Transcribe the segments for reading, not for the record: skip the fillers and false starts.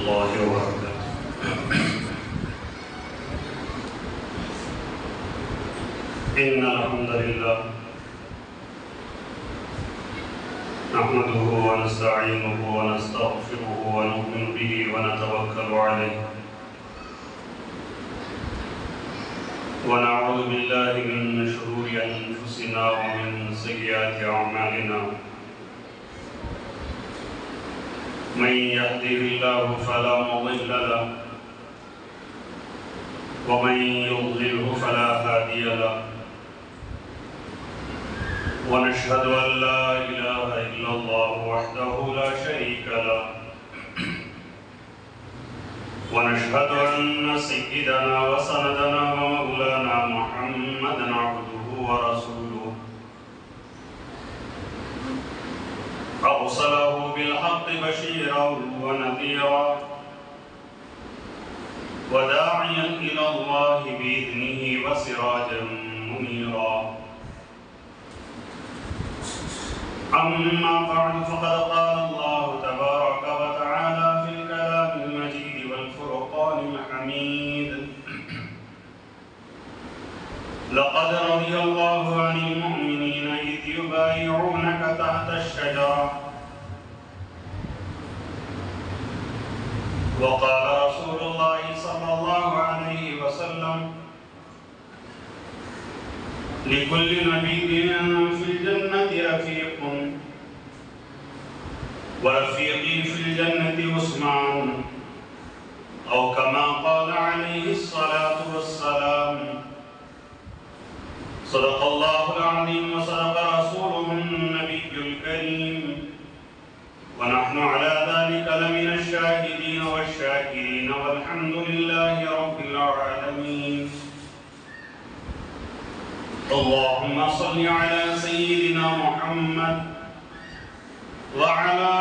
الله وبركاته. إن الحمد لله نحمده ونستعينه ونستغفره ونؤمن به ونتوكل عليه ونعوذ بالله من شرور أنفسنا ومن سيئات أعمالنا من يهده الله فلا مضل له ومن يضلله فلا هادي له ونشهد أن لا إله إلا الله وحده لا شريك له ونشهد أن سيدنا وسندنا ومولانا محمدا عبده ورسوله أرسله بالحق بشيرا ونذيرا وداعيا إلى الله بإذنه وسراجا منيرا أما بعد فقد قال الله تبارك وتعالى في الكلام المجيد والفرقان الحميد لقد رضي الله عن المؤمنين إذ يبايعونك تحت الشجرة وقال رسول الله صلى الله عليه وسلم لكل نبي في الجنة رفيق ورفيقي في الجنة عثمان أو كما قال عليه الصلاة والسلام صدق الله العظيم وصدق رسوله النبي الكريم ونحن على ذلك لمن الشاهدين والشاكرين والحمد لله رب العالمين. اللهم صل على سيدنا محمد وعلى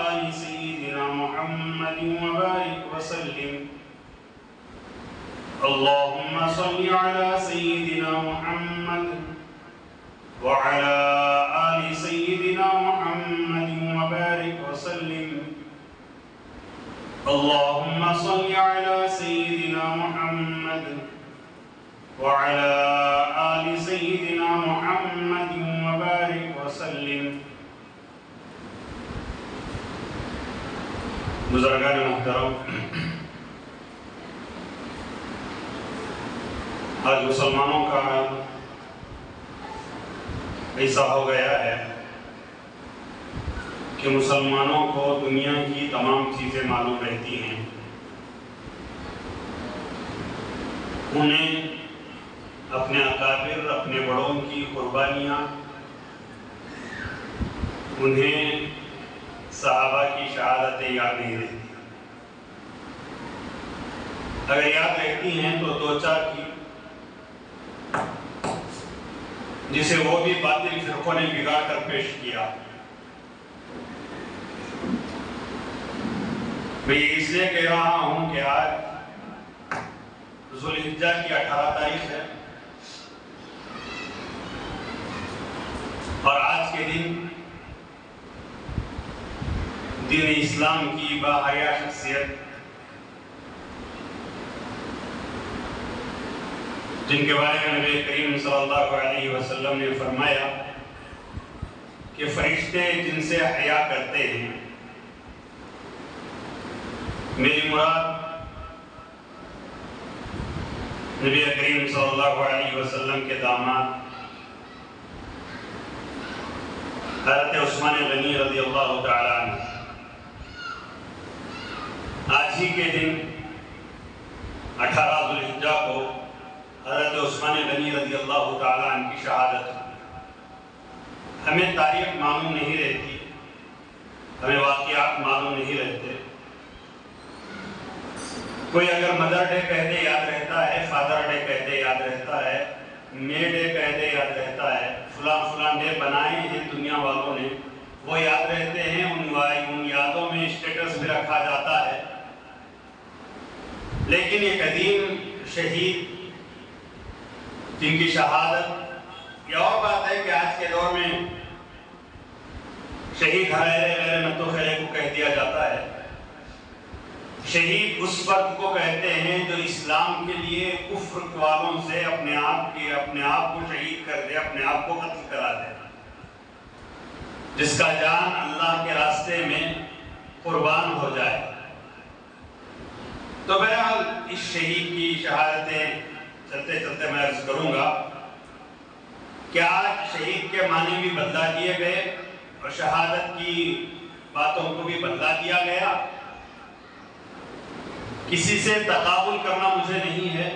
آل سيدنا محمد وبارك وسلم. اللهم صل على سيدنا محمد وعلى آل سيدنا محمد وبارك وسلم. اللهم صل على سيدنا محمد وعلى آل سيدنا محمد وبارك وسلم. بزرگان محترم، آج مسلمانوں کا ایسا ہو گیا ہے کہ مسلمانوں کو دنیا کی تمام چیزیں معلوم رہتی ہیں. انہیں اپنے اکابر، اپنے بڑوں کی قربانیاں، انہیں صحابہ کی شہادتیں یاد نہیں رہتی. اگر یاد رہتی ہیں تو دو چار کی، جسے وہ بھی باطل فرقوں نے بگاڑ کر پیش کیا. میں اس لیے کہہ رہا ہوں کہ آج ذوالحجہ کی 18 تاریخ ہے اور آج کے دن دین اسلام کی باحیا شخصیت، جن کے بارے میں نبی کریم صلی اللہ علیہ وسلم نے فرمایا کہ فرشتے جن سے حیا کرتے ہیں، میری مراد نبی کریم صلی اللہ علیہ وسلم کے داماد حضرت عثمان غنی رضی اللہ تعالیٰ عنہ آج ہی کے دن 18 ذوالحجہ کو حضرت عثمان غنی رضی اللہ تعالیٰ عنہ کی شہادت. ہمیں تاریخ معلوم نہیں رہتی، ہمیں واقعات معلوم نہیں رہتے. کوئی اگر مدر ڈے کہتے یاد رہتا ہے، فادر ڈے کہتے یاد رہتا ہے، مے ڈے کہتے یاد رہتا ہے، فلاں ڈے بنائے ہیں دنیا والوں نے، وہ یاد رہتے ہیں. ان یادوں میں اسٹیٹس بھی رکھا جاتا ہے. لیکن یہ قدیم شہید جن کی شہادت، یہ اور بات ہے کہ آج کے دور میں شہید غیر نتو خیرے کو کہہ دیا جاتا ہے. شہید اس فرد کو کہتے ہیں جو اسلام کے لیے کفر والوں سے اپنے آپ کو شہید کر دے، اپنے آپ کو قتل کرا دے، جس کا جان اللہ کے راستے میں قربان ہو جائے۔ تو بہرحال اس شہید کی شہادتیں چلتے چلتے میں عرض کروں گا کہ آج شہید کے معنی بھی بدلا دیے گئے اور شہادت کی باتوں کو بھی بدلا دیا گیا۔ کسی سے تقابل کرنا مجھے نہیں ہے،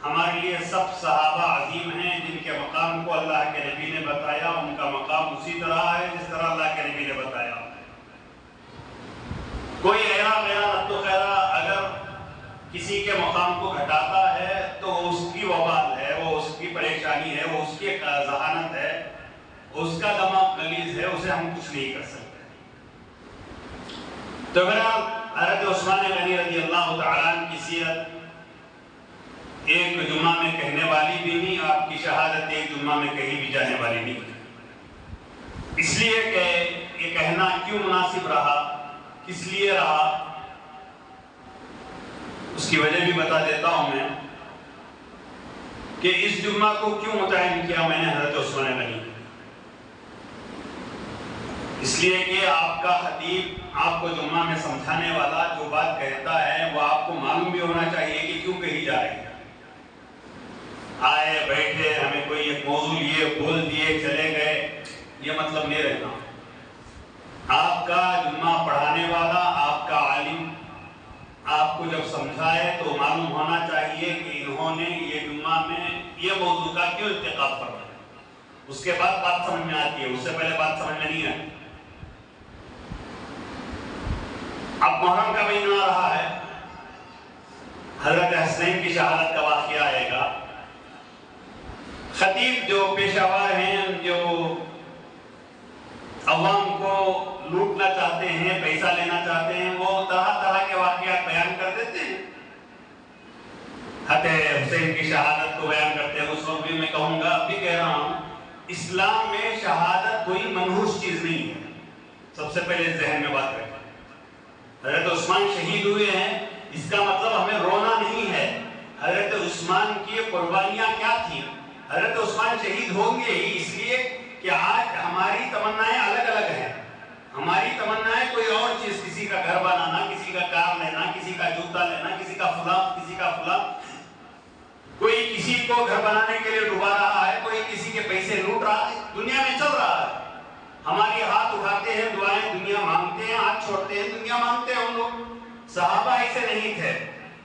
ہمارے لیے سب صحابہ عظیم ہیں جن کے مقام کو اللہ کے نبی نے بتایا، ان کا مقام اسی طرح ہے جس طرح اللہ کے نبی نے بتایا۔ کوئی رد و خیرہ اگر کسی کے مقام کو گھٹاتا ہے تو اس کی وبال ہے، وہ اس کی پریشانی ہے، وہ اس کی ذہانت ہے، اس کا دماغ غلیظ ہے، اسے ہم کچھ نہیں کر سکتے۔ تو بہرحال حضرت عثمان غنی رضی اللہ تعالیٰ عنہ کی سیرت ایک جمعہ میں کہنے والی بھی نہیں، آپ کی شہادت ایک جمعہ میں کہیں بھی جانے والی نہیں، اس لیے کہ یہ کہنا کیوں مناسب رہا، کس لیے رہا، اس کی وجہ بھی بتا دیتا ہوں میں کہ اس جمعہ کو کیوں متعین کیا میں نے حضرت عثمان غنی، اس لیے کہ آپ کا خطیب آپ کو جمعہ میں سمجھانے والا جو بات کہتا ہے وہ آپ کو معلوم بھی ہونا چاہیے کہ کیوں کہی جا رہی ہے۔ آئے بیٹھے ہمیں کوئی ایک موضوع لیے بول دیے چلے گئے، یہ مطلب نہیں رہنا۔ آپ کا جمعہ پڑھانے والا، آپ کا عالم آپ کو جب سمجھائے تو معلوم ہونا چاہیے کہ انہوں نے یہ جمعہ میں یہ موضوع کا کیوں انتخاب فرمایا، اس کے بعد بات سمجھ میں آتی ہے، اس سے پہلے بات سمجھ میں نہیں آتی۔ اب محرم کا مہینہ آ رہا ہے، حضرت حسنین کی شہادت کا واقعہ آئے گا۔ خطیب جو پیشہ ور ہیں، جو عوام کو لوٹنا چاہتے ہیں، پیسہ لینا چاہتے ہیں، وہ طرح طرح کے واقعات بیان کر دیتے ہیں۔ حضرت حسین کی شہادت کو بیان کرتے ہیں، اس وقت بھی میں کہوں گا، اب بھی کہہ رہا ہوں، اسلام میں شہادت کوئی منحوس چیز نہیں ہے، سب سے پہلے ذہن میں بات رکھیں۔ حضرت عثمان شہید ہوئے ہیں، اس کا مطلب ہمیں رونا نہیں ہے۔ حضرت عثمان کی قربانیاں کیا تھیں؟ حضرت عثمان شہید ہوں گے ہی اس لیے کہ آج ہماری تمنائیں الگ الگ ہیں۔ ہماری تمنائیں کوئی اور چیز، کسی کا گھر بنانا، کسی کا کار لینا، کسی کا جوتا لینا، کسی کا فلاں، کسی کا فلاں۔ کوئی کسی کو گھر بنانے کے لیے ڈوبا رہا ہے، کوئی کسی کے پیسے لوٹ رہا ہے، دنیا میں چل رہا ہے۔ ہماری ہاتھ اٹھاتے ہیں، دعائیں دنیا مانگتے ہیں، ہاتھ چھوڑتے ہیں، دنیا مانگتے ہیں ہم لوگ۔ صحابہ ایسے نہیں تھے۔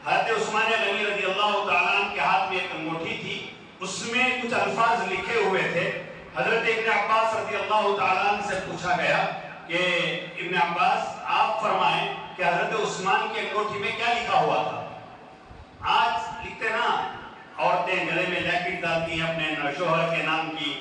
حضرت عثمان غنی رضی اللہ تعالیٰ عنہ کے ہاتھ میں ایک انگوٹھی تھی، اس میں کچھ الفاظ لکھے ہوئے تھے۔ حضرت ابن عباس رضی اللہ تعالیٰ عنہ سے پوچھا گیا کہ ابن عباس آپ فرمائیں کہ حضرت عثمان کی انگوٹھی میں کیا لکھا ہوا تھا؟ آج لکھتے نا، عورتیں گلے میں جیکٹ ڈالتی ہیں اپنے شوہر کے نام کی،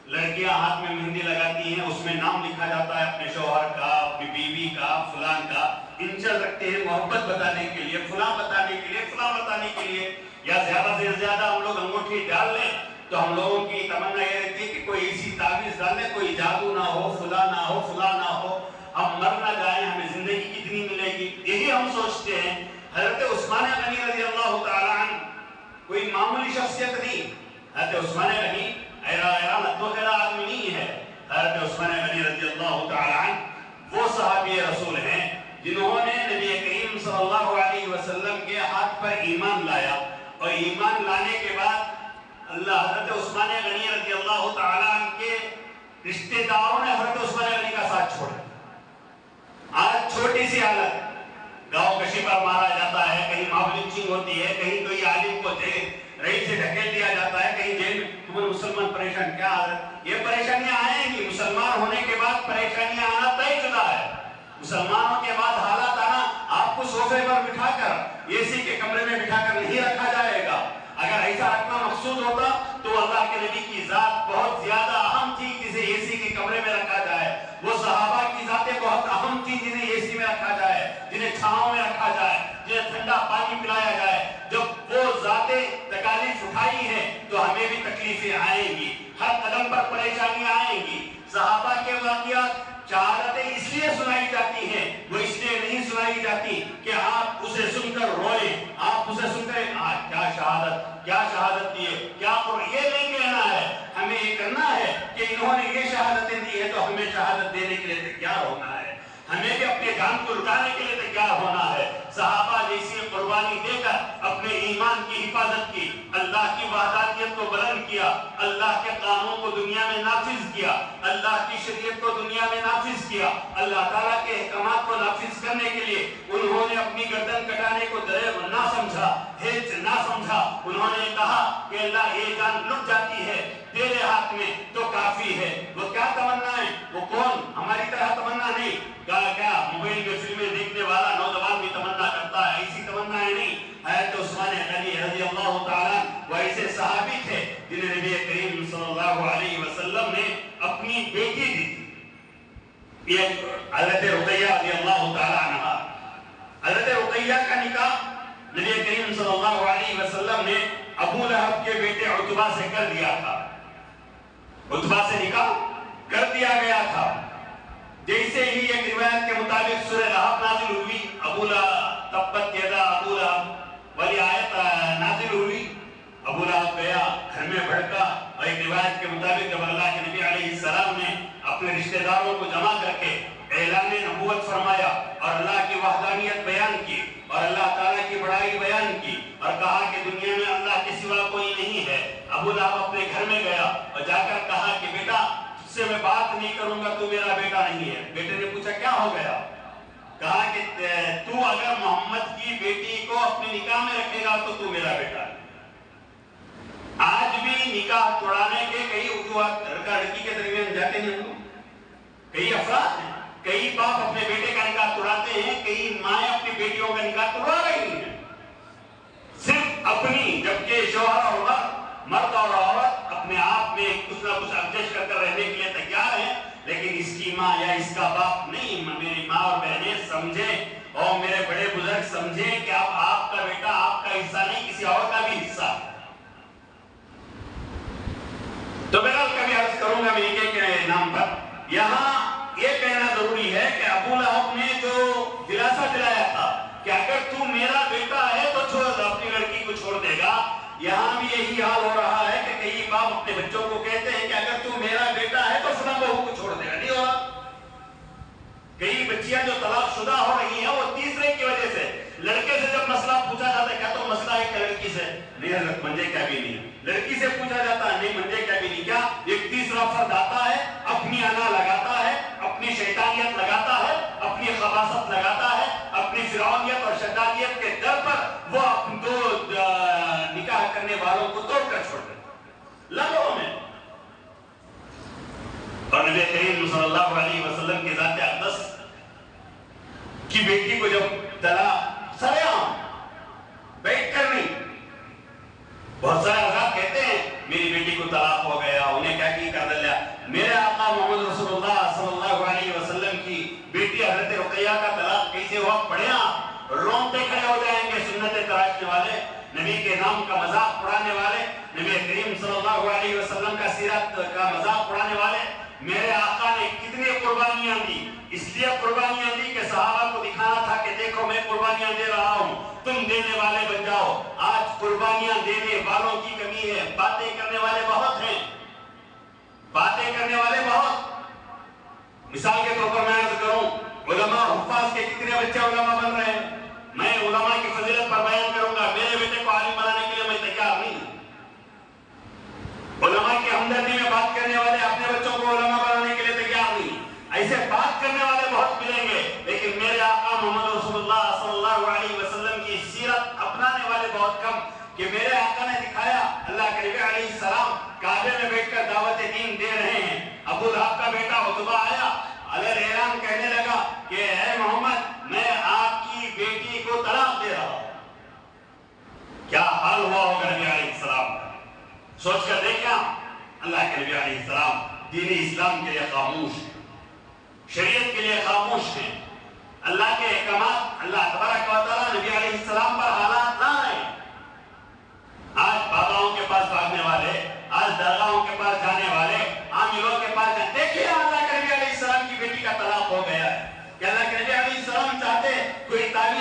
لڑکیاں ہاتھ میں مہندی لگاتی ہیں، اس میں نام لکھا جاتا ہے اپنے شوہر کا، اپنی بیوی کا، فلان کا، انچل رکھتے ہیں محبت بتانے کے لیے، فلاں بتانے کے لیے، فلاں بتانے کے لیے۔ یا زیادہ سے زیادہ ہم لوگ انگوٹھی ڈال لیں تو ہم لوگوں کی تمنا یہ رہتی ہے کہ کوئی ایسی تعویذ ڈال لیں، کوئی جادو نہ ہو، فلاں نہ ہو، فلاں نہ ہو، ہم مر نہ جائیں، ہمیں زندگی کتنی ملے گی، یہی ہم سوچتے ہیں۔ حضرت عثمان غنی رضی اللہ تعالیٰ عنہ کوئی معمولی شخصیت نہیں۔ حضرت عثمان غنی آدمی نہیں ہے۔ حضرت عثمان غنی رضی اللہ تعالیٰ عنہ وہ صحابی رسول ہیں جنہوں نے نبی کریم صلی اللہ علیہ وسلم کے ہاتھ پر ایمان لایا، اور ایمان لانے کے بعد حضرت عثمان غنی رضی اللہ تعالیٰ عنہ کے رشتہ داروں نے حضرت عثمان غنی کا ساتھ چھوڑا۔ آج چھوٹی سی حالت، گاؤں کشی پر مارا جاتا ہے، کہیں ماب لنچنگ ہوتی ہے، کہیں کوئی عالم کو رئیس سے ڈھکیل دیا جاتا ہے، کہیں جیل میں، تمہیں مسلمان پریشان کیا حضرت؟ یہ پریشانیاں آئیں گی، مسلمان ہونے کے بعد پریشانیاں آنا طے شدہ ہے۔ مسلمانوں کے بعد حالات آنا، آپ کو صوفے پر بٹھا کر، اے سی کے کمرے میں بٹھا کر نہیں رکھا جائے گا۔ اگر ایسا رکھنا مقصود ہوتا تو اللہ کے نبی کی ذات بہت زیادہ اہم تھی جسے اے سی کے کمرے میں رکھا جائے، وہ صحابہ کی ذاتیں بہت اہم تھی جنہیں اے سی میں رکھا جائے، جنہیں چھاؤں میں رکھا جائے، جنہیں ٹھنڈا پانی پلایا جائے۔ جب وہ ذاتیں تکالیف اٹھائی ہیں تو ہمیں بھی تکلیفیں آئیں گی، ہر قدم پر پریشانیاں آئیں گی۔ صحابہ کے واقعات شہادتیں اس لیے سنائی جاتی ہیں، وہ اس لیے نہیں سنائی جاتی چاہتی کہ آپ اسے سن کر روئیں، آپ اسے سن کر کیا شہادت دی ہے، کیا یہ نہیں کہنا ہے، ہمیں یہ کرنا ہے کہ انہوں نے یہ شہادتیں دی ہے تو ہمیں شہادت دینے کے لیے تیار ہونا ہے، ہمیں بھی اپنے جان کو لٹانے کے لیے تیار ہونا ہے۔ صحابہ جیسی قربانی دے کر اپنے ایمان کی حفاظت کی، اللہ کی وحدانیت کو بلند کیا، اللہ کے قانون کو دنیا میں نافذ کیا، اللہ کی شریعت کو دنیا میں نافذ کیا، اللہ تعالیٰ کے احکامات کو نافذ کرنے کے لیے انہوں نے اپنی گردن کٹانے کو دریغ نہ سمجھا، ہچ نہ سمجھا۔ انہوں نے کہا کہ اللہ یہ جان لٹ جاتی ہے تیرے ہاتھ میں تو کافی ہے۔ وہ کیا تمنا ہے؟ وہ کون؟ ہماری طرح تمنا نہیں، کیا موبائل میں فلمیں دیکھنے والا نوجوان بھی تمنا کرتا ہے، ایسی تمنا ہے نہیں۔ حضرت عثمان غنی رضی اللہ تعالیٰ وہ ایسے صحابی تھے جنہیں نبی کریم صلی اللہ علیہ وسلم نے اپنی بیٹی دی تھی، یہ حضرت رقیہ رضی اللہ تعالیٰ عنہ۔ حضرت رقیہ کا نکاح نبی کریم صلی اللہ علیہ وسلم نے ابو لہب کے بیٹے عتبہ سے کر دیا تھا، عتبہ سے نکاح کر دیا گیا تھا۔ جیسے ہی ایک روایت کے مطابق سورہ لہب نازل ہوئی، ابو لہب تبت یدا ابو لہب والی آیت نازل ہوئی، ابو لہب گیا گھر میں بھڑکا، اور ایک روایت کے مطابق جب اللہ کے نبی علیہ السلام نے اپنے رشتہ داروں کو جمع کر کے اعلان نبوت فرمایا اور اللہ کی وحدانیت بیان کی اور اللہ تعالیٰ کی بڑائی بیان کی اور کہا کہ دنیا میں اللہ کے سوا کوئی نہیں ہے، ابو لہب اپنے گھر میں گیا اور جا کر کہا کہ بیٹا تجھ سے میں بات نہیں کروں گا، تو میرا بیٹا نہیں ہے۔ بیٹے نے پوچھا کیا ہو گیا؟ کہا کہ تو اگر محمد کی بیٹی کو اپنے نکاح میں رکھے گا تو میرا بیٹا ہے۔ آج بھی نکاح توڑانے کے کئی وجوہات لڑکا لڑکی کے درمیان جاتے ہیں، کئی افراد ہیں، کئی باپ اپنے بیٹے کا نکاح توڑاتے ہیں، کئی مائیں اپنی بیٹیوں کا نکاح توڑا رہی ہیں صرف اپنی، جبکہ شوہر اور مرد اور عورت اپنے آپ میں کچھ نہ کچھ ایڈجسٹ کر رہنے کے لیے تیار ہیں، لیکن اس کی ماں یا اس کا باپ نہیں۔ میری ماں اور بہنیں سمجھیں اور میرے بڑے بزرگ سمجھیں کہ اب آپ کا بیٹا آپ کا حصہ نہیں، کسی اور کا بھی حصہ ہے۔ تو بہرحال کبھی عرض کروں گا میں کے نام پر، یہاں یہ کہنا ضروری ہے کہ ابو لہب نے جو دلاسا دلایا تھا کہ اگر تو میرا بیٹا ہے تو چھوڑ اپنی لڑکی کو چھوڑ دے گا، یہاں بھی یہی حال ہو رہا ہے کہ کئی باپ اپنے بچوں کو کہتے ہیں کہ اگر تو میرا بیٹا ہے تو فلاں بہو کو چھوڑ دے گا، نہیں ہو رہا۔ کئی بچیاں جو طلاق شدہ ہو رہی ہیں وہ تیسرے کی وجہ سے، لڑکے سے جب مسئلہ پوچھا جاتا ہے کیا تو مسئلہ ہے کہ لڑکی سے؟ نہیں حضرت منجے کیا بھی نہیں۔ لڑکی سے پوچھا جاتا ہے نہیں منجے کیا بھی نہیں۔ کیا ایک تیسرا فرد آتا ہے، اپنی انا لگاتا ہے، اپنی شیطانیت لگاتا ہے، اپنی خباثت لگاتا ہے، اپنی فرعونیت اور شیطانیت کے در پر وہ دو نکاح کرنے والوں کو توڑ کر چھوڑ دیتا لمحوں میں۔ اور نبی کریم صلی اللہ علیہ وسلم کی ذات اقدس کی بیٹی کو جب طلاق سریعام بیٹھ کر نہیں، بہت سارے حضرات کہتے ہیں میری بیٹی کو طلاق ہو گیا، انہیں کیا کی کر دیا۔ میرے آقا محمد رسول اللہ صلی اللہ علیہ وسلم کی بیٹی حضرت رقیہ کا طلاق کیسے ہوا پڑھے آپ رونتے کھڑے ہو جائیں گے۔ سنت تراشنے والے، نبی کے نام کا مذاق اڑانے والے، نبی کریم صلی اللہ علیہ وسلم کا سیرت کا مذاق اڑانے والے، میرے آقا نے کتنی قربانیاں دی، اس لیے قربانیاں دی کہ صحابہ کو دکھانا تھا کہ دیکھو میں قربانیاں دے رہا ہوں، تم دینے والے بن جاؤ۔ آج قربانیاں دینے والوں کی کمی ہے، باتیں کرنے والے بہت ہیں، باتیں کرنے والے بہت۔ مثال کے طور پر میں عرض کروں، علماء حفاظ کے کتنے بچے علماء بن رہے ہیں، میں علماء کی فضیلت پر بیان کروں گا، میرے بیٹے کو عالم بنانے کے لیے میں تیار نہیں۔ علماء کی ہمدردی میں بات کرنے والے اپنے بچوں کو علماء بنانے کے لیے تیار نہیں۔ ایسے بات کرنے والے بہت ملیں گے، لیکن میرے آقا محمد رسول اللہ صلی اللہ علیہ وسلم کی سیرت اپنانے والے بہت کم، کہ میرے آقا نے دکھایا اللہ کے نبی علیہ السلام کعبے میں بیٹھ کر دعوت دین دے رہے ہیں۔ ابو لہب کا بیٹا عتبہ آیا، علیہ اعلان کہنے لگا کہ اے محمد میں آپ کی بیٹی کو طلاق دے رہا ہوں۔ کیا حال ہوا ہوگا نبی علیہ السلام کا، سوچ کر دیکھیں۔ اللہ کے نبی علیہ السلام دین اسلام کے لیے خاموش ہیں، شریعت کے لیے خاموش ہیں۔ اللہ کے احکامات اللہ تبارک و تعالیٰ نبی علیہ السلام پر حالات نہ آئے۔ آج باباؤں کے پاس بھاگنے والے، آج درگاہوں کے پاس جانے والے، عاملوں کے پاس جانے، دیکھیے اللہ کے نبی علیہ السلام کی بیٹی کا طلاق ہو گیا ہے کہ اللہ کے نبی علیہ السلام چاہتے کوئی تعلیم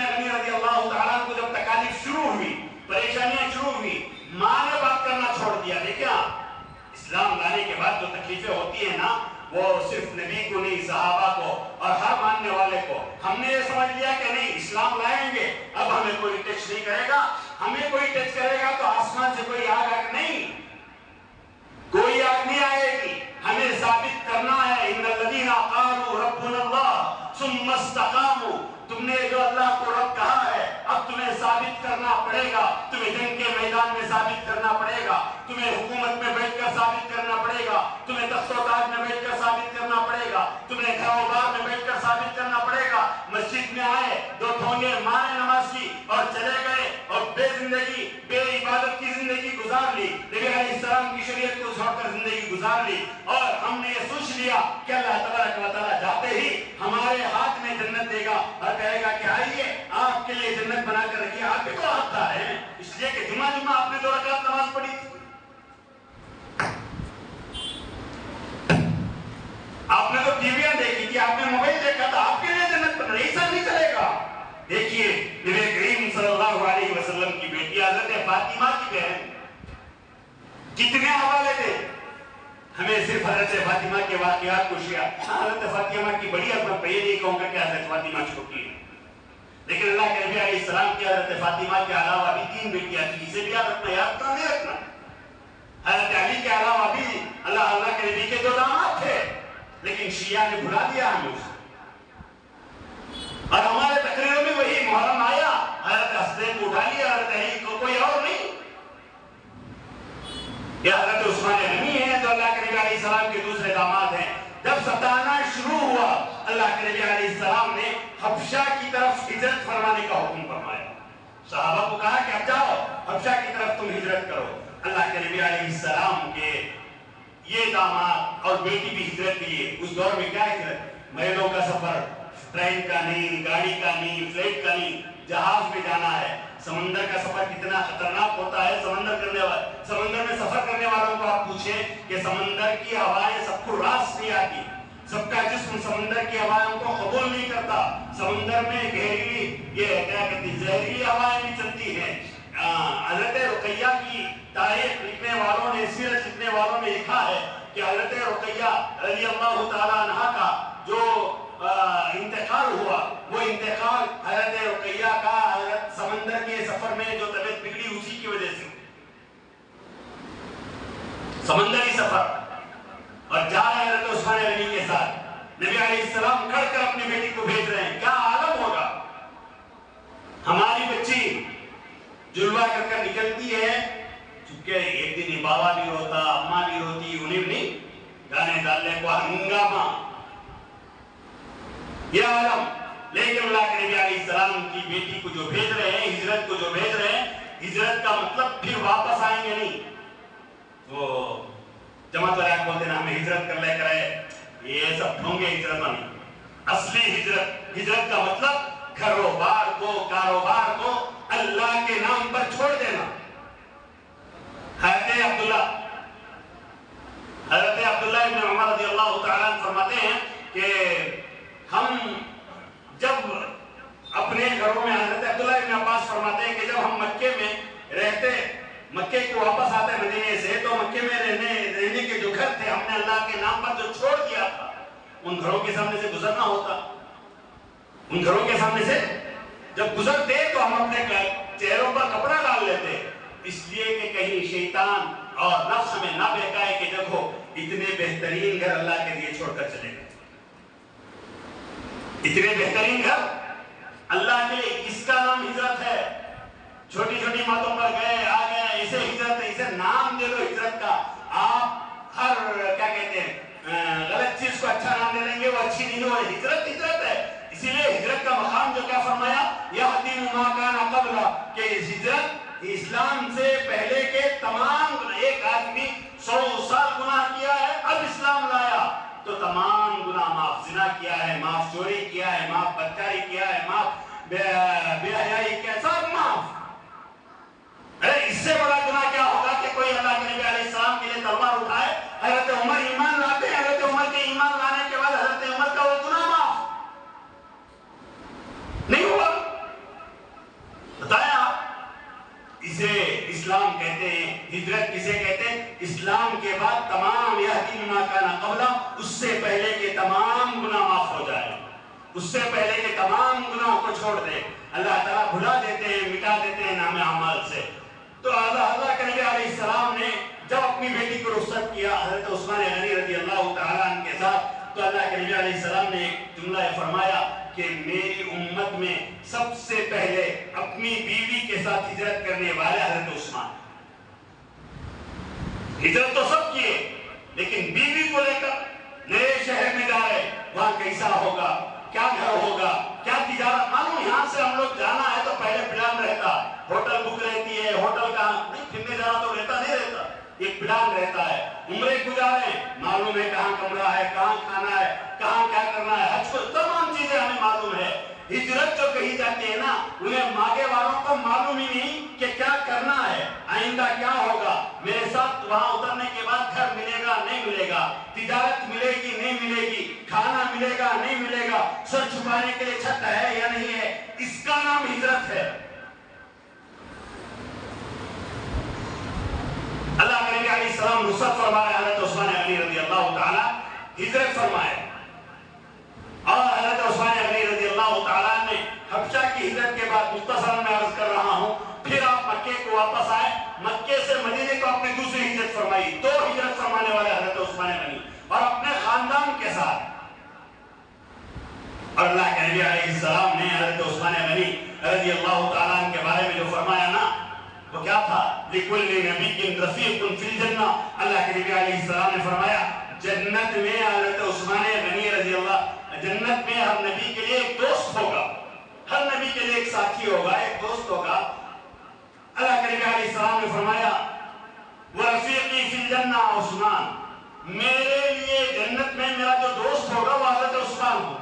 عثمان غنی رضی اللہ تعالیٰ کو جب تکالیف شروع ہوئی، پریشانیاں شروع ہوئی، ماں نے بات کرنا چھوڑ دیا. دیکھیں اسلام لانے کے بعد جو تکلیفیں ہوتی ہیں نا، وہ صرف نبی کو نہیں، صحابہ کو اور ہر ماننے والے کو. ہم نے یہ سمجھ لیا کہ نہیں اسلام لائیں گے اب ہمیں کوئی ٹچ نہیں کرے گا، ہمیں کوئی ٹچ کرے گا تو آسمان سے کوئی آگ نہیں، کوئی آگ نہیں آئے گی. ہمیں ثابت کرنا ہے ان الذین قالوا ربنا اللہ ثم استقاموا. تم نے جو اللہ کو رب کہا ہے اب تمہیں ثابت کرنا پڑے گا. تمہیں جنگ کے میدان میں ثابت کرنا پڑے گا، تمہیں حکومت میں بیٹھ کر ثابت کرنا پڑے گا، تمہیں تخت و تاج میں بیٹھ کر ثابت کرنا پڑے گا، تمہیں گھر و بار میں بیٹھ کر ثابت کرنا پڑے گا. مسجد میں آئے، دو ٹھونگے مارے نماز کی اور چلے گئے اور بے زندگی، بے عبادت کی زندگی گزار لی، نبی علیہ السلام کی شریعت کو چھوڑ کر زندگی گزار لی. اور ہم نے یہ سوچ لیا کہ اللہ تبارک و تعالیٰ جاتے ہی ہمارے ہاتھ میں جنت دے گا اور کہے گا کہ آئیے آپ کے لیے جنت بنا کر رکھیے. آپ بھی تو حقدار ہیں، اس لیے کہ جمعہ آپ نے 2 رکعت نماز پڑھی تھی، آپ نے تو ٹیویاں دیکھی تھی، آپ نے موبائل دیکھا تھا، آپ کے لیے جنت بن رہی، ایسا نہیں چلے گا. دیکھیے نبی کریم صلی اللہ علیہ وسلم کی بیٹی حضرت فاطمہ کی بہن، کتنے حوالے تھے. ہمیں صرف حضرت فاطمہ کے واقعات کو حضرت فاطمہ کی بڑی عظمت پہ یہ نہیں کہوں گا کہ حضرت فاطمہ چھوٹی ہے، لیکن اللہ کے نبی علیہ السلام کی حضرت فاطمہ کے علاوہ بھی 3 بیٹیاں تھیں. اسے بھی یاد رکھنا، یاد تو نہیں رکھنا. حضرت علی کے علاوہ بھی اللہ کے نبی کے 2 داماد تھے، لیکن شیعہ نے بھلا دیا ہمیں اسے. اور ہمارے تقریروں میں وہی محرم آیا، حضرت حسین کو اٹھا لیا، حضرت علی کو کوئی اور نہیں. یہ حضرت عثمان غنی ہیں جو اللہ کے نبی علیہ السلام کے دوسرے داماد ہیں. جب ستانا شروع ہوا اللہ کے نبی علیہ السلام نے حبشہ کی طرف ہجرت فرمانے کا حکم فرمایا. صحابہ کو کہا کہ اب جاؤ حبشہ کی طرف تم ہجرت کرو. اللہ کے نبی علیہ السلام کے یہ داماد اور بیٹی بھی ہجرت کیے. اس دور میں کیا ہجرت؟ میلوں کا سفر، ٹرین کا نہیں، گاڑی کا نہیں، فلائٹ کا نہیں، جہاز میں جانا ہے. سمندر کا سفر کتنا خطرناک ہوتا ہے. سمندر میں سفر کرنے والوں کو آپ پوچھیں کہ سمندر کی ہوائیں سب کو راس نہیں آتی، سب کا جسم سمندر کی ہوائیں کو قبول نہیں کرتا. سمندر میں گہریلی یہ کیا کہتے ہیں زہریلی ہوائیں بھی چلتی ہیں. حضرت رقیہ کی تاریخ لکھنے والوں نے، سیرت لکھنے والوں نے لکھا ہے کہ حضرت رقیہ رضی اللہ تعالیٰ عنہ کا جو انتقال ہوا، وہ انتقال حضرت رقیہ کا حضرت سمندر کے سفر میں جو طبیعت بگڑی اسی کی وجہ سے. سمندری سفر اور جا رہے ہیں حضرت عثمان غنی کے ساتھ، نبی علیہ السلام کھڑ کر اپنی بیٹی کو بھیج رہے ہیں. کیا عالم ہوگا. ہماری بچی جلوہ کر کر نکلتی ہے، چونکہ ایک دن بابا بھی روتا، اماں بھی روتی، انہیں بھی نہیں گانے ڈالنے کو ہنگامہ، یہ عالم. لیکن اللہ کے نبی علیہ السلام کی بیٹی کو جو بھیج رہے ہیں، ہجرت کو جو بھیج رہے ہیں، ہجرت کا مطلب پھر واپس آئیں گے نہیں. وہ جماعت والے آپ بولتے ہیں ہمیں ہجرت کر لے کرے، یہ سب ڈھونگے ہجرت نہیں. اصلی ہجرت کا مطلب گھر و بار کو، کاروبار کو اللہ کے نام پر چھوڑ دینا. حضرت عبداللہ ابن عمر رضی اللہ تعالیٰ عنہ فرماتے ہیں کہ ہم جب اپنے گھروں میں، حضرت عبداللہ ابن عباس فرماتے ہیں کہ جب ہم مکے میں رہتے، مکے کو واپس آتے مدینے سے، تو مکے میں رہنے کے جو گھر تھے ہم نے اللہ کے نام پر جو چھوڑ دیا تھا، ان گھروں کے سامنے سے گزرنا ہوتا. ان گھروں کے سامنے سے جب گزرتے تو ہم اپنے چہروں پر کپڑا ڈال لیتے، اس لیے کہ کہیں شیطان اور نفس ہمیں نہ بہکائے کہ دیکھو اتنے بہترین گھر اللہ کے لیے چھوڑ کر چلے گئے. اتنے بہترین گھر اللہ کے لیے، اس کا نام ہجرت ہے. چھوٹی چھوٹی باتوں پر گئے آ گئے، اسے ہجرت ہے، اسے نام دے دو ہجرت کا. آپ ہر کیا کہتے ہیں غلط چیز کو اچھا نام دے دیں گے، وہ اچھی نہیں ہو. ہجرت ہے. اسی لیے ہجرت کا مقام جو کیا فرمایا، یہدم ما کان قبل، کہ ہجرت اسلام سے پہلے کے تمام گناہ. ایک آدمی 100 سال گناہ کیا ہے، اب اسلام لایا تو تمام گناہ معاف. زنا کیا ہے معاف، چوری کیا ہے معاف، بدکاری کیا ہے معاف، بے حیائی کیا ہے سب معاف. ارے اس سے بڑا گناہ کیا ہوگا کہ کوئی اللہ کے نبی علیہ السلام کے لیے تلوار اٹھائے. حضرت عمر ایمان لاتے ہیں، حضرت عمر کے ایمان لانے کے بعد حضرت عمر کا وہ گناہ معاف نہیں ہوا. اسلام کے بعد تمام یہدی ما کان قبلہ، اس سے پہلے کے تمام گناہ معاف ہو جائے، اس سے پہلے کے تمام گناہ کو چھوڑ دے، اللہ تعالیٰ بھلا دیتے ہیں، مٹا دیتے ہیں نام اعمال سے۔ تو اللہ کے نبی علیہ السلام نے جب اپنی بیٹی کو رخصت کیا حضرت عثمان غنی رضی اللہ تعالیٰ عنہ کے ساتھ، تو اللہ کے نبی علیہ السلام نے ایک جملہ فرمایا کہ میری امت میں سب سے پہلے اپنی بیوی کے ساتھ ہجرت کرنے والے حضرت عثمان۔ ہجرت تو سب کیے، لیکن بیوی کو لے کر نئے شہر میں جا رہے، وہاں کیسا ہوگا، کیا گھر ہوگا، کیا تجارت، معلوم یہاں سے ہم لوگ جانا ہے تو پہلے پلان رہتا، ہوٹل بک رہتی ہے، ہوٹل کہاں، نہیں پھرنے جانا تو رہتا نہیں رہتا، ایک پلان رہتا ہے۔ عمرے کو جا رہے ہیں، معلوم ہے کہاں کمرہ ہے، کہاں کھانا ہے، کہاں کیا کرنا ہے، حج کو تمام چیزیں ہمیں معلوم ہے۔ ہجرت جو کہی جاتی ہے نا، انہیں ماگے والوں کو معلوم ہی نہیں کہ کیا کرنا ہے، آئندہ کیا ہوگا، میرے ساتھ وہاں اترنے کے بعد گھر ملے گا نہیں ملے گا، تجارت ملے گی نہیں ملے گی، کھانا ملے گا نہیں ملے گا، سر چھپانے کے لیے چھت ہے یا نہیں ہے، اس کا نام ہجرت ہے۔ اللہ کے نبی علیہ السلام رخصت فرمائے، حضرت عثمان غنی رضی اللہ تعالیٰ ہجرت فرمائے، اور حضرت عثمان غنی رضی اللہ تعالیٰ نے حبشہ کی ہجرت کے بعد مختصراً میں عرض کر رہا ہوں، پھر آپ مکے کو واپس آئے، مکے سے مدینے کو اپنی دوسری ہجرت فرمائی، دو ہجرت فرمانے والے حضرت عثمان غنی، اور اپنے خاندان کے ساتھ۔ اور اللہ کے نبی علیہ السلام نے حضرت عثمان غنی رضی اللہ تعالیٰ عنہ کے بارے میں جو فرمایا نا، وہ کیا تھا؟ لِكُلِّ نَبِيٍّ رَفِيقٌ فِي الْجَنَّةِ، اللہ کے نبی علیہ السلام نے فرمایا جنت میں حضرت عثمان غنی رضی اللہ، جنت میں ہر نبی کے لیے ایک دوست ہوگا، ہر نبی کے لیے ایک ساتھی ہوگا، ایک دوست ہوگا۔ اللہ کے نبی علیہ السلام نے فرمایا وَرَفِيقِي فِي الْجَنَّةِ عثمان، میرے لیے جنت میں میرا جو دوست ہوگا وہ حضرت عثمان ہوگا۔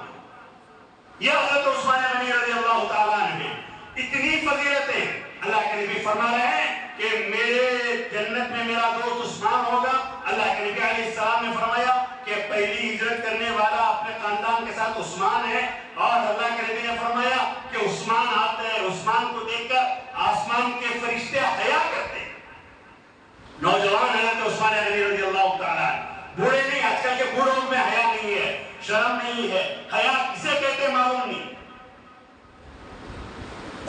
یہ حضرت عثمان غنی رضی اللہ تعالیٰ عنہ، اتنی فضیلتیں اللہ کے نبی فرما رہے ہیں کہ میرے جنت میں میرا دوست عثمان ہوگا۔ اللہ کے نبی علیہ السلام نے فرمایا کہ پہلی ہجرت کرنے والا اپنے خاندان کے ساتھ عثمان ہے، اور اللہ کے نبی نے فرمایا کہ عثمان آتے ہیں، عثمان کو دیکھ کر آسمان کے فرشتے حیا کرتے ہیں۔ نوجوان حضرت عثمان غنی رضی اللہ تعالیٰ، بوڑھے نہیں، آج کل کے بوڑھوں میں حیا نہیں ہے، شرم نہیں ہے، حیا کسے کہتے معلوم نہیں۔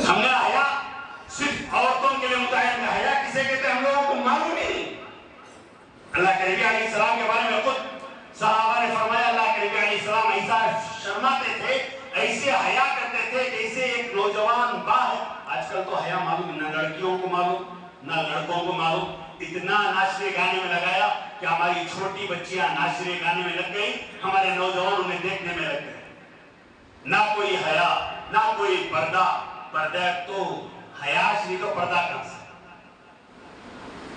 ہم نے حیا صرف عورتوں کے لیے متعین ہے، حیا کسے کہتے ہیں ہم لوگوں کو معلوم ہی نہیں۔ اللہ کے نبی علیہ السلام کے بارے میں خود صحابہ نے فرمایا اللہ کے نبی علیہ السلام ایسا شرماتے تھے، ایسے حیا کرتے تھے جیسے ایک نوجوان باں ہے۔ آج کل تو حیا معلوم نہ لڑکیوں کو معلوم نہ لڑکوں کو معلوم، اتنا ناچنے گانے میں لگایا کہ ہماری چھوٹی بچیاں ناچنے گانے میں لگ گئی، ہمارے نوجوان انہیں دیکھنے میں لگ گئے۔ نہ کوئی حیا نہ کوئی پردہ، پردہ تو حیا شریف تو پردہ کہاں سے،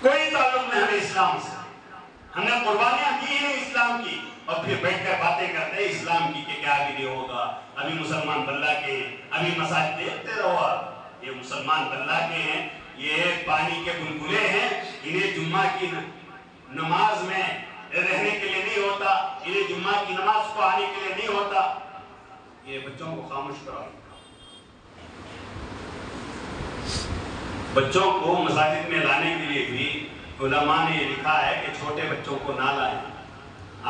کوئی تعلق نہیں ہمیں اسلام سے، ہم نے قربانیاں کی ہی نہیں اسلام کی، اور پھر بیٹھ کر باتیں کرتے ہیں اسلام کی کہ کیا آگے ہوگا، ابھی مسلمان بلّہ کے ہیں، ابھی مساجد دیکھتے رہو، یہ مسلمان بلّہ کے ہیں، یہ پانی کے بلبلے ہیں، انہیں جمعہ کی نماز میں رہنے کے لیے نہیں ہوتا، انہیں جمعہ کی نماز کو آنے کے لیے نہیں ہوتا۔ یہ بچوں کو خاموش کراؤ، بچوں کو مساجد میں لانے کے لیے بھی علماء نے یہ لکھا ہے کہ چھوٹے بچوں کو نہ لائیں۔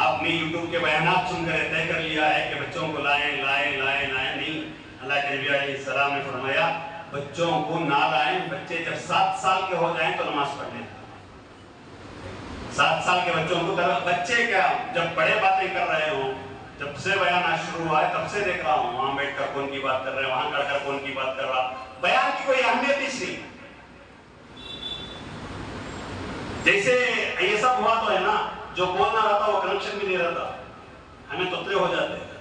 آپ نے یوٹیوب کے بیانات سن کر طے کر لیا ہے کہ بچوں کو لائیں لائیں لائیں لائیں، نہیں، اللہ کے نبی علیہ السلام نے فرمایا بچوں کو نہ لائیں، بچے جب 7 سال کے ہو جائیں تو نماز پڑھ لیں۔ 7 سال کے بچوں کو، بچے کیا جب بڑے باتیں کر رہے ہوں، جب سے بیانات شروع ہوا ہے تب سے دیکھ رہا ہوں، وہاں بیٹھ کر کون کی بات کر رہے ہیں، وہاں کھڑ کر کون کی بات کر رہا، بیان کی کوئی اہمیت ہی نہیں۔ جیسے یہ سب ہوا تو ہے نا، جو بولنا رہتا وہ کنیکشن بھی نہیں رہتا، ہمیں توتلے ہو جاتے ہیں۔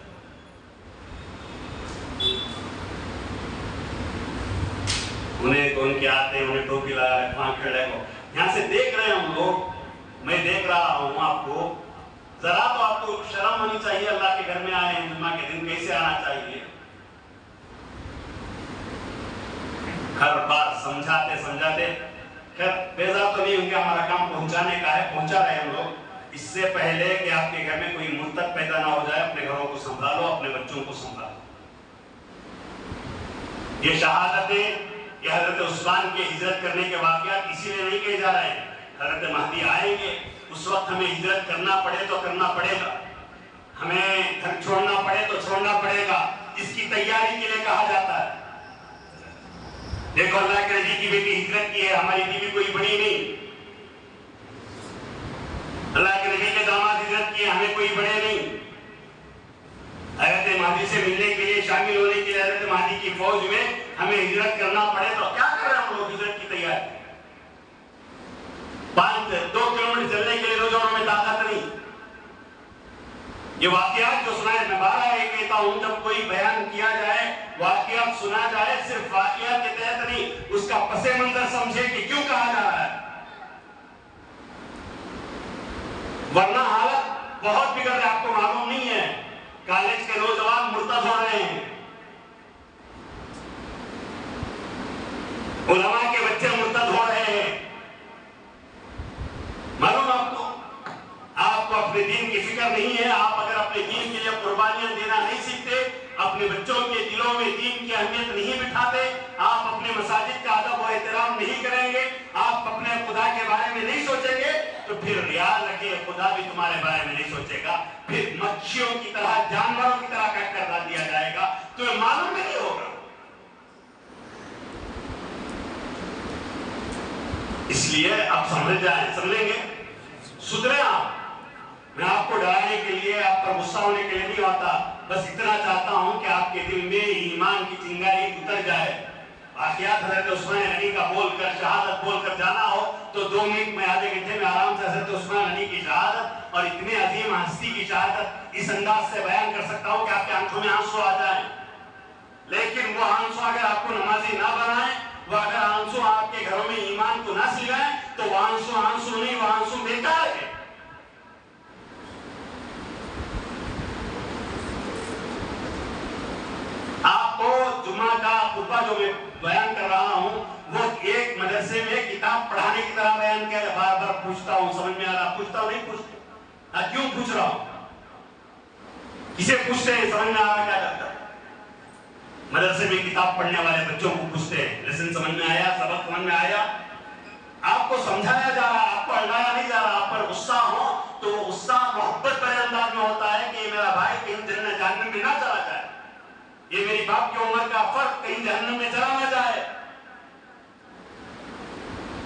انہیں کون کے آتے ہیں، انہیں ٹوپی لگا رہے، وہاں کھڑے ہو، یہاں سے دیکھ رہے ہیں ہم لوگ، میں دیکھ رہا ہوں آپ کو، ذرا تو آپ کو شرم ہونی چاہیے، اللہ کے گھر میں آئے ہیں جمعہ کے دن، کیسے آنا چاہیے؟ ہر بار سمجھاتے، خیر بیزار تو نہیں ہوں گے، ہمارا کام پہنچانے کا ہے، پہنچا رہے ہیں ہم لوگ۔ اس سے پہلے کہ آپ کے گھر میں کوئی مرتد پیدا نہ ہو جائے، اپنے گھروں کو سنبھالو، اپنے بچوں کو سنبھالو۔ یہ شہادتیں، یہ حضرت عثمان کے ہجرت کرنے کے واقعات اسی لیے نہیں کہے جا رہے ہیں۔ حضرت مہدی آئیں گے، اس وقت ہمیں ہجرت کرنا پڑے تو کرنا پڑے گا، ہمیں گھر چھوڑنا پڑے تو چھوڑنا پڑے گا، اس کی تیاری کے لیے کہا جاتا ہے۔ دیکھو اللہ کے نبی کی بیٹی ہجرت کی ہے، ہماری بیوی کوئی بڑی نہیں، اللہ کے نبی کے داماد ہجرت کیے، ہمیں کوئی بڑے نہیں۔ حضرت مہدی سے ملنے کے لیے، شامل ہونے کے لیے حضرت مہدی کی فوج میں ہمیں ہجرت کرنا پڑے تو کیا کر رہے ہیں ہم لوگ ہجرت کی تیاری؟ 2 کلومیٹر چلنے کے لیے نوجوانوں میں طاقت نہیں۔ یہ واقعات جو سنائے، میں بارہ ایک کہتا ہوں، جب کوئی بیان کیا جائے، واقعات سنا جائے، صرف واقعات کے تحت نہیں، اس کا پس منظر سمجھے کہ کیوں کہا جا رہا ہے، ورنہ حالت بہت بگڑ رہا ہے۔ آپ کو معلوم نہیں ہے، کالج کے نوجوان مرتد ہو رہے ہیں، علماء کے بچے مرتد ہو رہے ہیں، معلوم آپ کو اپنے دین کی فکر نہیں ہے۔ آپ اگر اپنے دین کے لیے قربانیاں دینا نہیں سیکھتے، اپنے بچوں کے دلوں میں دین کی اہمیت نہیں بٹھاتے، آپ اپنے مساجد کا ادب و احترام نہیں کریں گے، آپ اپنے خدا کے بارے میں نہیں سوچیں گے، تو پھر یاد رکھیے خدا بھی تمہارے بارے میں نہیں سوچے گا، پھر مکھیوں کی طرح، جانوروں کی طرح کٹ کر ڈال دیا جائے گا، تمہیں معلوم نہیں ہوگا۔ اس لیے اب سمجھ جائیں، سمجھیں گے، سدھرے آپ۔ میں آپ کو ڈرانے کے لیے، آپ پر غصہ ہونے کے لیے نہیں ہوتا، بس اتنا چاہتا ہوں کہ آپ کے دل میں ایمان کی چنگاری اتر جائے۔ واقعات حضرت عثمان غنی کا بول کر، شہادت بول کر جانا ہو تو 2 منٹ میں، آدھے گھنٹے میں آرام سے حضرت عثمان غنی کی شہادت اور اتنے عظیم ہستی کی شہادت اس انداز سے بیان کر سکتا ہوں کہ آپ کے آنکھوں میں آنسو آ جائیں۔ لیکن وہ آنسو اگر آپ کو نمازی نہ بنائیں، وہ اگر آنسو آپ کے گھروں میں ایمان کو نہ سلائیں، تو وہ آنسو نہیں، وہ آنسو بیکار ہے۔ آپ کو جمعہ کا خطبہ جو میں بیان کر رہا ہوں، وہ ایک مدرسے میں کتاب پڑھانے کی طرح بیان کیا ہے۔ بار بار پوچھتا ہوں، سمجھ میں آ رہا، پوچھتا ہوں نہیں پوچھتا، کیوں پوچھ رہا ہوں، کسے پوچھتے ہیں، سمجھ میں آ رہا کیا کرتا ہے؟ مدرسے میں کتاب پڑھنے والے بچوں کو پوچھتے ہیں، لیسن سمجھ میں آیا، سبق سمجھ میں آیا؟ آپ کو سمجھایا جا رہا ہے، آپ کو اڑایا نہیں جا رہا۔ آپ پر غصہ ہو تو وہ غصہ محبت بھرے انداز میں ہوتا ہے کہ میرا بھائی کہیں جنت جہنم میں نہ چلا جائے، یہ میری باپ کی عمر کا فرق کہیں جہنم میں چلا نہ جائے،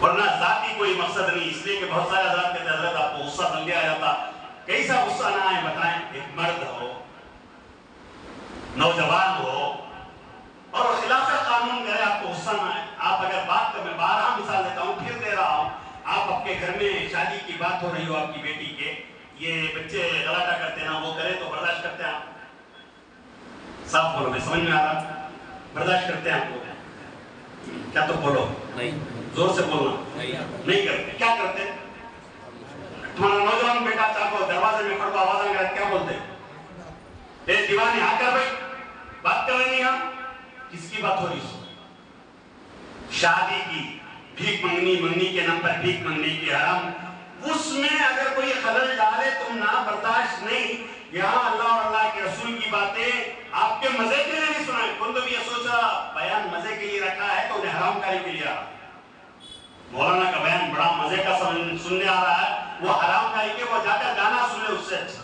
ورنہ ذاتی کوئی مقصد نہیں۔ اس لیے کہ بہت سارے حضرات کہتے ہیں حضرت آپ کو غصہ بن گیا جاتا، کیسا غصہ نہ آئے بتائیں؟ ایک مرد ہو، نوجوان ہو اور خلاف قانون کرے، آپ کو غصہ نہ آئے؟ آپ اگر بات کر، میں 12 مثال دیتا ہوں، پھر دے رہا ہوں، آپ اپنے گھر میں شادی کی بات ہو رہی ہو آپ کی بیٹی کے، یہ بچے غلاٹا کرتے ہیں نا، وہ کرے تو برداشت کرتے ہیں آپ؟ صاف بولو، میں سمجھ میں آ رہا، برداشت کرتے ہیں آپ لوگ؟ کیا تو بولو، نہیں، زور سے بولنا، نہیں کرتے۔ کیا کرتے؟ تمہارا نوجوان بیٹا چاہو دروازے میں کھڑا آواز آ کیا بولتے؟ اے دیوانے آ کر بھائی بات کر رہے نہیں ہم؟ کس کی بات ہو رہی ہے؟ شادی کی، بھیک منگنی کے نام پر بھیک منگنی کی حرام، اس میں اگر کوئی خلل ڈالے تم نہ برداشت نہیں۔ یہاں اللہ اور اللہ کے رسول کی باتیں آپ کے مزے کے لیے نہیں سنائیں۔ کون تو بھی یہ سوچا بیان مزے کے لیے رکھا ہے تو انہیں حرام کاری کے لیے آ رہا۔ مولانا کا بیان بڑا مزے کا سننے آ رہا ہے، وہ حرام کاری کے، وہ جا کر گانا سن لے اس سے اچھا۔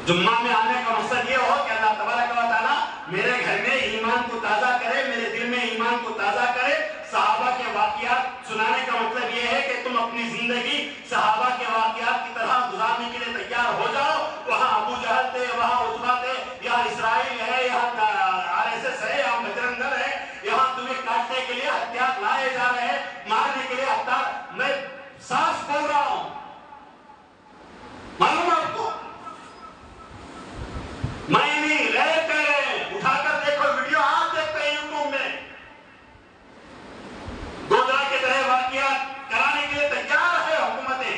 جمعہ میں آنے کا مقصد یہ ہو کہ اللہ تبارک و تعالیٰ میرے گھر میں ایمان کو تازہ کرے، میرے دل میں ایمان کو تازہ کرے۔ صحابہ کے واقعات سنانے کا مطلب یہ ہے کہ تم اپنی زندگی صحابہ کے واقعات کی طرح گزارنے کے لیے تیار ہو جاؤ۔ وہاں ابو جہل تھے، وہاں عتبہ تھے، یہاں اسرائیل ہے، یہاں RSS ہے، یہاں بجرنگ دل ہے، یہاں تمہیں کاٹنے کے لیے ہتھیار لائے جا رہے ہیں، مارنے کے لیے ہتھیار۔ میں صاف بول رہا ہوں، معلوم آپ کو، میں نہیں غیر کہہ رہے ہیں، اٹھا کر دیکھو ویڈیو، آپ دیکھتے ہیں یوٹیوب میں، گودرا کے طرح واقعات کرانے کے لیے تیار ہے حکومتیں،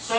100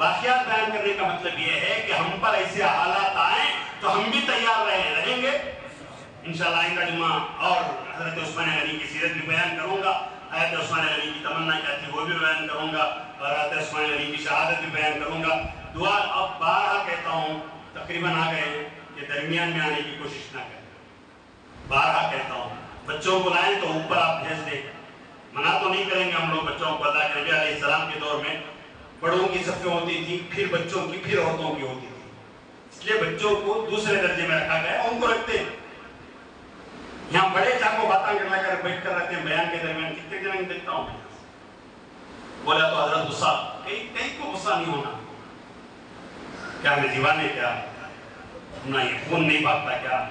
واقعات بیان کرنے کا مطلب یہ ہے کہ ہم پر ایسے حالات آئیں تو ہم بھی تیار رہیں گے انشاءاللہ. آئندہ جمعہ اور حضرت عثمان غنی کی سیرت بھی بیان کروں گا. حضرت عثمان غنی کی تمنا کیا تھی وہ بھی بیان کروں گا, اور حضرت عثمان غنی کی شہادت بھی بیان کروں گا. دعا اب بارہا کہتا ہوں, تقریباً آ گئے ہیں, کہ درمیان میں آنے کی کوشش نہ کریں. بارہا کہتا ہوں, بچوں کو لائیں تو اوپر آپ بھیج دیں. منع تو نہیں کریں گے ہم لوگ بچوں کو. اللہ کے نبی علیہ السلام کے دور میں بڑوں کی صفیں ہوتی تھی, پھر بچوں کی, پھر عورتوں کی ہوتی تھی. اس لیے بچوں کو دوسرے درجے میں رکھا گیا, ان کو رکھتے ہیں. یہاں بڑے چاکو باتاں کرنا کر بیٹھ کر رہتے ہیں بیان کے درمیان. کتنے جنہیں دیکھتا ہوں بولا تو حضرت غصہ, کئی کو غصہ نہیں ہونا. کیا ہمیں دیوانے, کیا ہمنا یہ خون نہیں بھاگتا کیا؟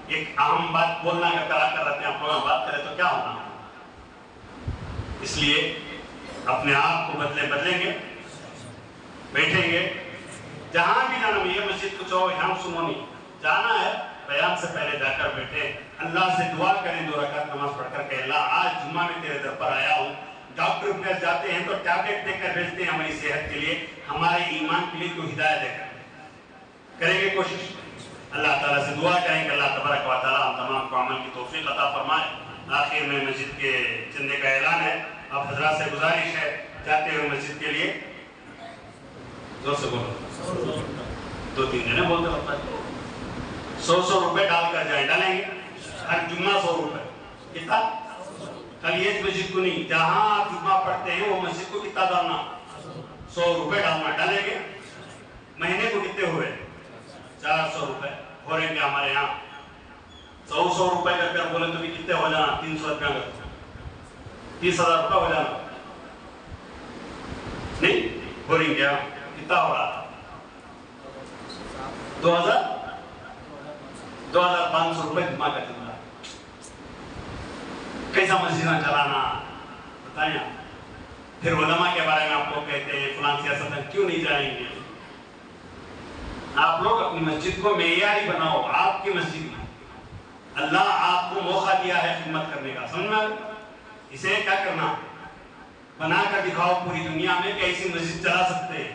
ایک اہم بات بولنا کرا کر رہتے ہیں, آپ لوگ بات کریں تو کیا ہونا. اس لیے اپنے آپ کو بدلیں گے, بیٹھیں گے. جہاں بھی جانا, یہ مسجد کچھ ہو یہاں سنو نہیں, جانا ہے بیان سے پہلے جا کر بیٹھے, اللہ سے دعا کریں 2 رکعت نماز پڑھ کر کہ اللہ آج جمعہ میں تیرے در پر آیا ہوں. ڈاکٹر کے پاس جاتے ہیں تو ٹیبلٹ دے کر بھیجتے ہیں ہماری صحت کے لیے, ہمارے ایمان کے لیے تو ہدایت دے کر. کریں گے کوشش, اللہ تعالیٰ سے دعا کریں کہ اللہ تبارک و تعالیٰ ہم تمام کو عمل کی توفیق عطا فرمائے. آخر میں مسجد کے چندے کا اعلان ہے. آپ حضرات سے گزارش ہے جاتے ہوئے مسجد کے لیے, زور سے بولو, 2-3 جنے بولتے ہوتا ہے, 100 روپے ڈال کر جائیں. ڈالیں گے ہر جمعہ 100 روپے. کتنا؟ کل یہ مسجد کو نہیں, جہاں آپ جمعہ پڑھتے ہیں وہ مسجد کو کتنا ڈالنا؟ 100 روپے ڈالنا. ڈالیں گے. مہینے کو کتنے ہوئے؟ 400 روپے ہو رہے ہیں ہمارے یہاں. 100 روپے کر کر بولے تو بھی کتنے ہو جانا؟ 300 روپے کر 30,000 روپے ہو جانا. نہیں ہو رہی کیا؟ کتنا ہو رہا؟ 2,500 روپے جمع کا جملہ. کیسا مسجدہ چلانا بتائیں آپ. پھر علماء کے بارے میں آپ لوگ کہتے ہیں فلان سیاست میں کیوں نہیں جائیں گے. آپ لوگ اپنی مسجد کو معیاری بناؤ. آپ کی مسجد میں اللہ آپ کو موقع دیا ہے خدمت کرنے کا, سمجھ میں. اسے کیا کرنا, بنا کر دکھاؤ پوری دنیا میں کہ ایسی مسجد چلا سکتے ہیں.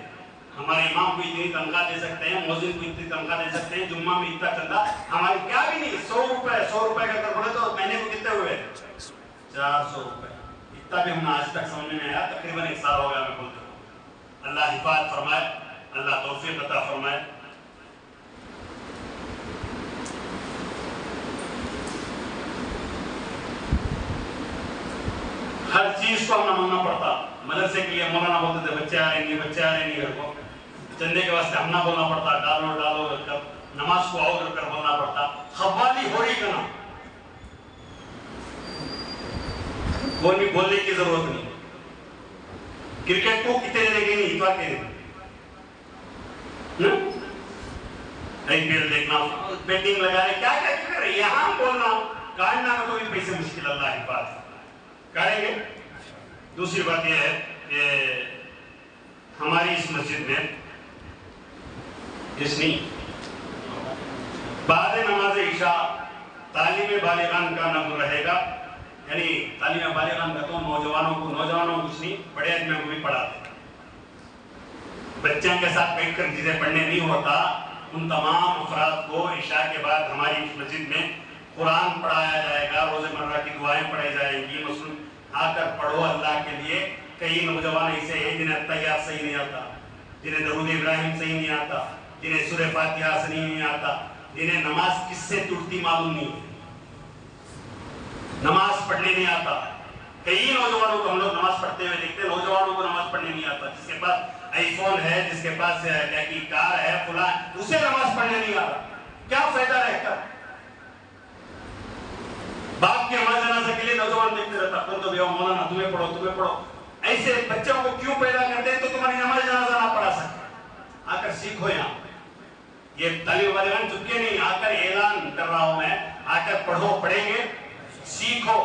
ہمارے امام کو اتنی تنخواہ دے سکتے ہیں, مؤذن کو اتنی تنخواہ دے سکتے ہیں, جمعہ میں اتنا چندہ. ہماری کیا بھی نہیں, 100 روپے کا کر بولے تو مہینے کو کتنے ہوئے؟ 400 روپے. اتنا بھی ہم آج تک سمجھ میں آیا, تقریباً 1 سال ہو گیا میں بولتا ہوں. اللہ حفاظت فرمائے, اللہ توفیق عطا فرمائے. ہر چیز کو ہم نہ ماننا پڑتا. مدرسے کے لیے مولانا بولتے تھے بچے آ رہے نہیں گھر کو, چندے کے واسطے ہم نہ بولنا پڑتا, ڈالو کر کر, نماز کو آؤ کر بولنا پڑتا. خوالی ہو رہی کنا, کوئی بولنے کی ضرورت نہیں. کرکٹ کو کتنے دے گی نہیں اتوار کے دن IPL دیکھنا, بیٹنگ لگا رہے, کیا کر رہے. یہاں بولنا کاٹنا میں تو بھی پیسے مشکل. اللہ کی بات کریں گے. دوسری بات یہ ہے کہ ہماری اس مسجد میں جس نے بعد نماز عشاء تعلیم بالغان کا نقل رہے گا. یعنی تعلیم بالغان کا تو نوجوانوں کو کچھ نہیں, بڑے آدمیوں کو بھی پڑھاتے. بچوں کے ساتھ بیٹھ کر چیزیں پڑھنے نہیں ہوتا. ان تمام افراد کو عشاء کے بعد ہماری اس مسجد میں قرآن پڑھایا جائے گا, روزمرہ کی دعائیں پڑھائی جائیں گی. مسلم آ کر پڑھو اللہ کے لیے. کئی نوجوان ایسے ہیں جنہیں التحیات صحیح نہیں آتا, جنہیں درود ابراہیم صحیح نہیں آتا, جنہیں سورہ فاتحہ صحیح نہیں آتا, جنہیں نماز کس سے ٹوٹتی معلوم نہیں, نماز پڑھنے نہیں آتا. کئی نوجوانوں کو ہم لوگ نماز پڑھتے ہوئے دیکھتے ہیں, نوجوانوں کو نماز پڑھنے نہیں آتا. جس کے پاس آئی فون ہے, جس کے پاس کیا کی کار ہے فلاں, اسے نماز پڑھنے نہیں آتا. کیا فائدہ رہ کر باپ کے نماز جنازہ کے لیے نوجوان دیکھتے رہتا, کون تو بیاؤ مولانا تمہیں پڑھو. ایسے بچوں کو کیوں پیدا کرتے ہیں تو تمہاری نماز جنازہ نہ پڑھا سکتے. آ کر سیکھو. یہاں یہ تعلیم والے چپکے نہیں, آ کر اعلان کر رہا ہوں میں, آ کر پڑھو, پڑھیں گے, سیکھو.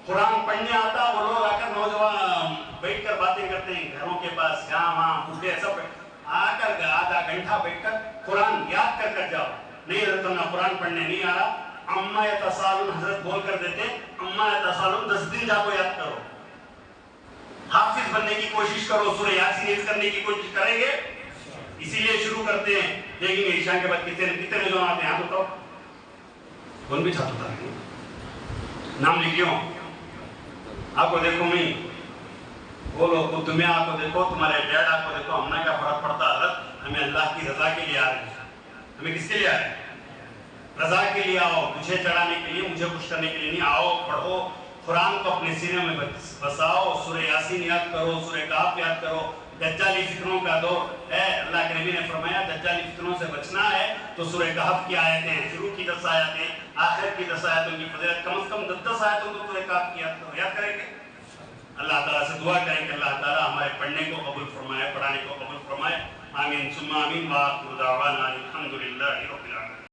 قرآن پڑھنے آتا, وہ لوگ آ کر نوجوان بیٹھ کر باتیں کرتے ہیں گھروں کے پاس, یہاں وہاں بوڑھے سب آ کر آدھا گھنٹہ بیٹھ کر قرآن یاد کر جاؤ. نہیں حضرت ہمیں قرآن پڑھنے نہیں آ رہا, اما یتسالون حضرت بول کر دیتے, اما یتسالون 10 دن جا کو یاد کرو. حافظ بننے کی کوشش کرو, سورہ یاسین حفظ کرنے کی کوشش کریں گے, اسی لیے شروع کرتے ہیں، دیکھیں گے عشاء کے بعد کتنے جو آتے ہیں، ہاتھ اٹھاؤ، کون بھی چھات اٹھا رہے ہیں، نام لکھیوں، آپ کو دیکھو میں بولو، تمہیں آپ کو دیکھو، تمہارے ڈیڈ آپ کو دیکھو، ہم نے کیا فرق پڑتا حضرت، ہمیں اللہ کی رضا کے لیے آ رہے ہیں، ہمیں کس کے لیے آ رہے ہیں؟ رضا کے لیے آؤ، تجھے چڑھانے کے لیے، مجھے خوش کرنے کے لیے نہیں، آؤ پڑھو قرآن کو اپنے سینے میں بساؤ، سورہ یاسین یاد کرو، سورہ کہف یاد کرو، دجالی فکروں کا دور ہے، اللہ کے نبی نے فرمایا دجالی فکروں سے بچنا ہے تو سورہ کہف کی آیتیں ہیں، شروع کی 10 آیتیں، آخر کی 10 آیتوں کی فضیلت، کم از کم 10 آیتوں کو سورہ کہف کی یاد کریں گے۔ اللہ تعالیٰ سے دعا کریں کہ اللہ تعالیٰ ہمارے پڑھنے کو قبول فرمائے، پڑھانے کو قبول فرمائے، آمین ثم آمین، وآخر دعوانا الحمدللہ رب العالمین۔